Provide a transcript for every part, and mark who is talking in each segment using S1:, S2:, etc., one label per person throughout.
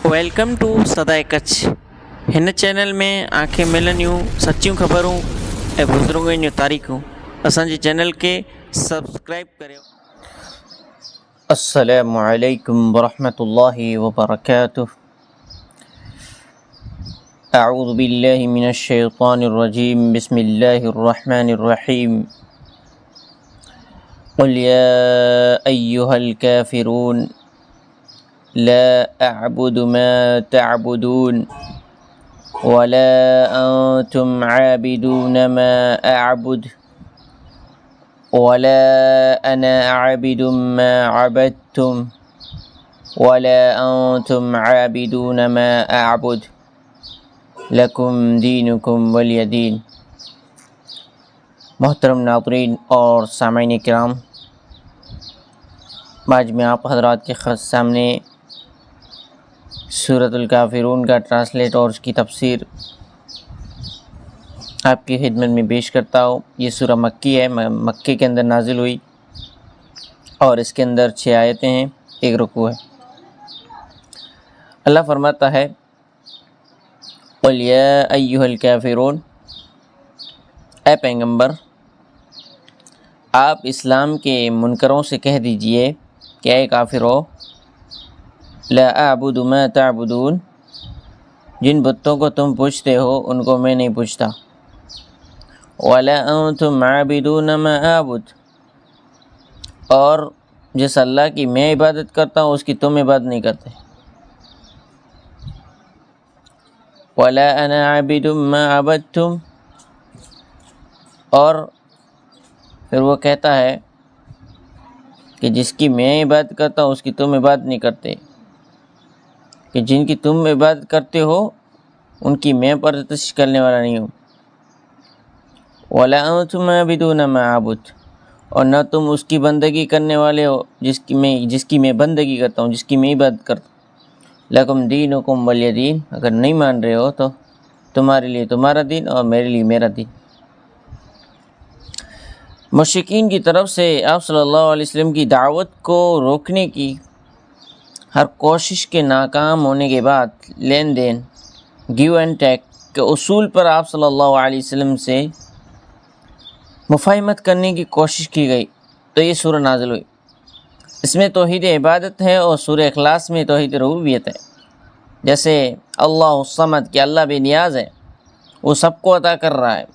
S1: Welcome to सदाए कच्छ। हिन channel में आंखें मिलनियूं सच्चियूं ख़बरूं ऐं बुज़ुर्गनि जूं तारीख़ूं। असांजे चैनल के सब्सक्राइब करियो।
S2: अस्सलामु अलैकुम वरहमतुल्लाहि वबरकातुह। अऊज़ु बिल्लाहि मिनश शैतानिर रजीम। बिस्मिल्लाहिर रहमानिर रहीम। क़ुल या अय्युहल काफ़िरून ला अअबुदु मा तअबुदून वला अंतुम आबिदून मा अअबुदु वला अना आबिदुम मा अबदतुम वला अंतुम आबिदून मा अअबुदु लकुम दीनुकुम वलिय दीन। मोहतरम नाज़रीन और सामईन किराम, आज मैं आप हज़रात के सामने सूरतुल काफ़िरून का ट्रांसलेट और उसकी तफसीर आपकी खिदमत में पेश करता हूँ। ये सूरह मक्की है, मक्के के अंदर नाजिल हुई और इसके अंदर 6 आयतें हैं, 1 रुकू है। अल्लाह फरमाता है, क़ुल या अय्युहल काफ़िरून, ए पैगंबर आप इस्लाम के मुनकरों से कह दीजिए कि ऐ काफिरो, ला अअबुदु मा तअबुदून, जिन बुतों को तुम पूजते हो उनको मैं नहीं पूजता, वला अंतुम आबिदून मा अअबुद, और जिस अल्लाह की मैं इबादत करता हूँ उसकी तुम इबादत नहीं करते, वला अना आबिदुम मा अबदतुम, और फिर वो कहता है कि जिसकी मैं इबादत करता हूँ उसकी तुम इबादत नहीं करते, कि जिनकी तुम इबादत करते हो उनकी मैं परस्तिश करने वाला नहीं हूँ। वला अंतुम आबिदून मा अअबुद, और न तुम उसकी बंदगी करने वाले हो जिसकी मैं बंदगी करता हूँ, जिसकी मैं इबादत करता हूँ। लकुम दीनुकुम वलिय दीन, अगर नहीं मान रहे हो तो तुम्हारे लिए तुम्हारा दीन और मेरे लिए मेरा दीन। मुश्रिकीन की तरफ से आप सल्लल्लाहु अलैहि वसल्लम की दावत को रोकने की हर कोशिश के नाकाम होने के बाद लेन देन, गिव एंड टेक के उसूल पर आप सल्लल्लाहु अलैहि वसल्लम से मुफाहिमत करने की कोशिश की गई तो ये सूरह नाज़िल हुई। इसमें तौहीद इबादत है और सूरह इखलास में तौहीद रुबूबियत है। जैसे अल्लाह समद कि अल्लाह बेनियाज़ है, वो सबको अता कर रहा है,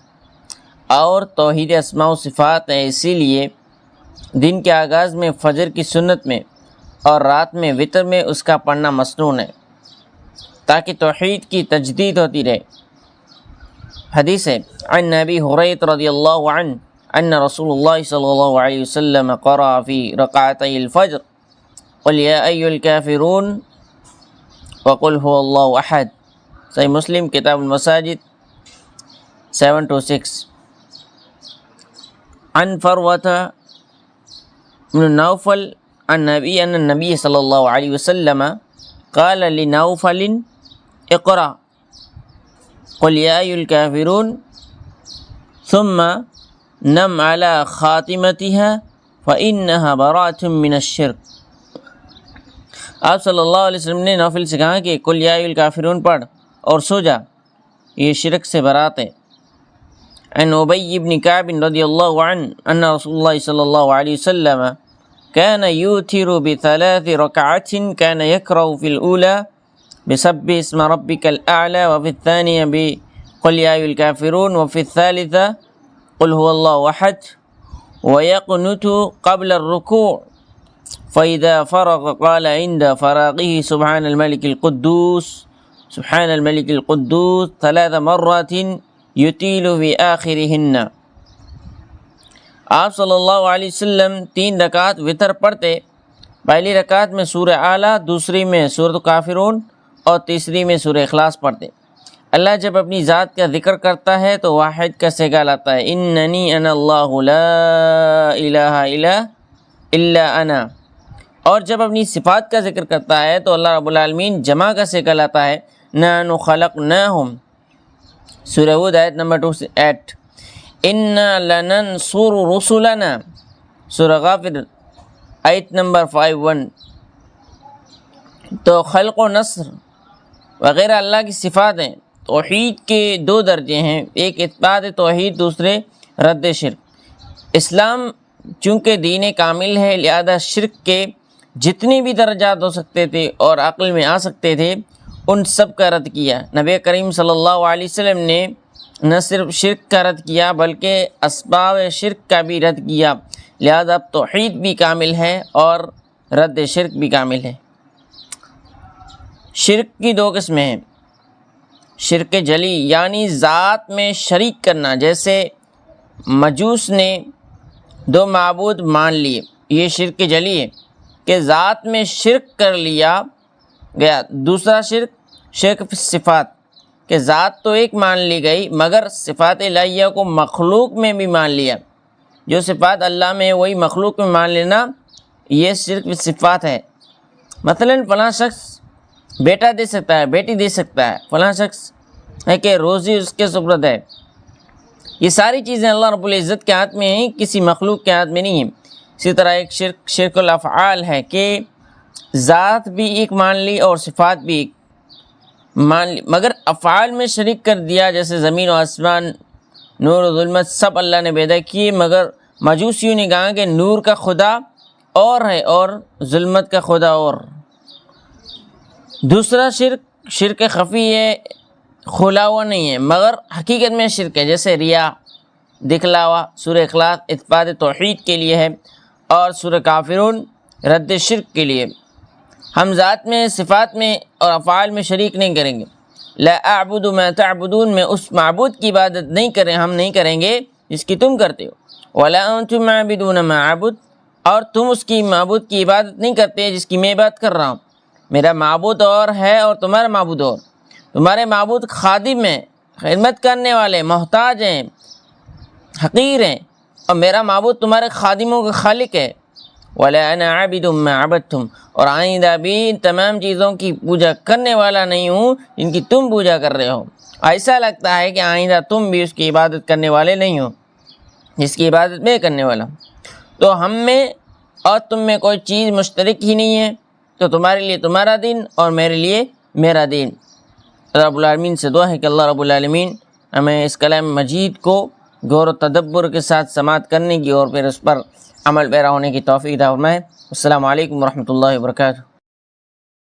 S2: और तौहीद अस्मा व सिफ़ात है, इसीलिए दिन के आगाज़ में फ़जर की सुन्नत में और रात में वितर में उसका पढ़ना मसनून है ताकि तौहीद की तजदीद होती रहे। हदीस है, अन नबी हुरैरा रज़ियल्लाहु अन्हु अन्न रसूलुल्लाह सल्लल्लाहु अलैहि वसल्लम क़रा फ़ी रक़अतैल फ़ज्र क़ुल या अय्युहल काफ़िरून व क़ुल हुवल्लाहु अहद। सही मुस्लिम किताबुल मसाजिद 7-6। अन फ़रवता बिन नौफ़ल अन नबी सल्लल्लाहु अलैहि वसल्लम क़ाल लिनौफ़ल इक़रा क़ुल या अय्युहल काफ़िरून सुम्मा नम अला ख़ातिमतिहा फ़इन्नहा बराअतुम मिनश शिर्क। आप सल्लल्लाहु अलैहि वसल्लम ने नौफ़ल से कहा कि कुल या अय्युहल काफ़िरून पढ़ और सो जा, ये शिरक से बरात है। अन उबय इब्न कअब रज़ियल्लाहु अन्हु अन्न रसूलुल्लाह सल्लल्लाहु अलैहि वसल्लम कान यूथिरु बिथलाथ रकअतिन कान यक़रअु फ़िल ऊला बिसब्बि इस्म रब्बिकल अअला व फ़िल थानिया बिक़ुल या अय्युहल काफ़िरून व फ़िल थालिथा क़ुल हुवल्लाहु अहद व यक़नुतु क़ब्ल अर्रुकू' फ़इज़ा फ़रग़ क़ाल इंद फ़राग़िही सुब्हानल मलिकिल क़ुद्दूस सुब्हानल मलिकिल क़ुद्दूस 3 मर्रातिन युतीलु फ़ी आख़िरिहिन्ना। आप सल्लल्लाहु अलैहि वसल्लम 3 रकात वितर पढ़ते। पहली रकात में सूरह आला, दूसरी में सूरह काफ़िरून और तीसरी में सूरह इखलास पढ़ते। अल्लाह जब अपनी ज़ात का ज़िक्र करता है तो वाहिद का सिगा लाता है, इन्ननी अनल्लाहु ला इलाहा इल्ला अना, और जब अपनी सिफ़ात का ज़िक्र करता है तो अल्लाह रब्बुल आलमीन जमा का सिगा लाता है, नहनु खलक़नाहुम। सूरह हूद आयत नंबर 2-8। इन्ना लनंसुरु रुसुलना, सूरह गाफिर आयत नंबर 5-1। तो खल्क़ व नस्र وغیرہ اللہ کی صفات ہیں۔ توحید کے دو درجے ہیں، ایک اثبات توحید، دوسرے رد شرک۔ اسلام چونکہ دین کامل ہے، لہذا شرک کے جتنے بھی درجات ہو سکتے تھے اور عقل میں آ سکتے تھے ان سب کا رد کیا۔ نبی کریم صلی اللہ علیہ وسلم نے نہ صرف شرک کا رد کیا بلکہ اسباب شرک کا بھی رد کیا، لہذا اب توحید بھی کامل ہے اور رد شرک بھی کامل ہے۔ شرک کی دو قسمیں ہیں، شرک جلی یعنی ذات میں شریک کرنا، جیسے مجوس نے دو معبود مان لیے، یہ شرک جلی ہے کہ ذات میں شرک کر لیا گیا۔ دوسرا شرک شرک فی الصفات، کہ ذات تو ایک مان لی گئی مگر صفات الہیہ کو مخلوق میں بھی مان لیا، جو صفات اللہ میں ہے وہی مخلوق میں مان لینا، یہ شرک فی الصفات ہے۔ مثلا فلاں شخص بیٹا دے سکتا ہے، بیٹی دے سکتا ہے، فلاں شخص ہے کہ روزی اس کے سپرد ہے، یہ ساری چیزیں اللہ رب العزت کے ہاتھ میں ہیں، کسی مخلوق کے ہاتھ میں نہیں ہیں۔ اسی طرح ایک شرک الافعال ہے کہ ذات بھی ایک مان لی اور صفات بھی ایک مان لی مگر افعال میں شریک کر دیا، جیسے زمین و آسمان، نور و ظلمت سب اللہ نے پیدا کیے، مگر مجوسیوں نے کہا کہ نور کا خدا اور ہے اور ظلمت کا خدا اور۔ دوسرا شرک خفی ہے، کھلا ہوا نہیں ہے مگر حقیقت میں شرک ہے، جیسے ریا، دکھلاوا۔ سورہ اخلاص اثبات توحید کے لیے ہے اور سورہ کافرون رد شرک کے لیے۔ ہم ذات میں، صفات میں اور افعال میں شریک نہیں کریں گے۔ لا اعبد ما تعبدون، میں اس معبود کی عبادت ہم نہیں کریں گے جس کی تم کرتے ہو۔ ولا انتم عابدون ما اعبد، اور تم اس کی معبود کی عبادت نہیں کرتے جس کی میں عبادت کر رہا ہوں۔ میرا معبود اور ہے اور تمہارا معبود اور۔ تمہارے معبود خادم ہیں، خدمت کرنے والے، محتاج ہیں، حقیر ہیں، اور میرا معبود تمہارے خادموں کا خالق ہے۔ وَلَا أَنَا عَابِدٌ مَّا عَبَدتُّمْ، اور آئندہ بھی ان تمام چیزوں کی پوجا کرنے والا نہیں ہوں جن کی تم پوجا کر رہے ہو۔ ایسا لگتا ہے کہ آئندہ تم بھی اس کی عبادت کرنے والے نہیں ہو جس کی عبادت میں کرنے والا ہوں۔ تو ہم میں اور تم میں کوئی چیز مشترک ہی نہیں ہے، تو تمہارے لیے تمہارا دین اور میرے لیے میرا دین۔ رب العالمین سے دعا ہے کہ اللہ رب العالمین ہمیں اس کلام مجید کو غور و تدبر کے ساتھ سماعت کرنے کی اور پھر اس پر عمل پیرا ہونے کی توفیق عطا فرمائے۔ السلام علیکم ورحمۃ اللہ وبرکاتہ۔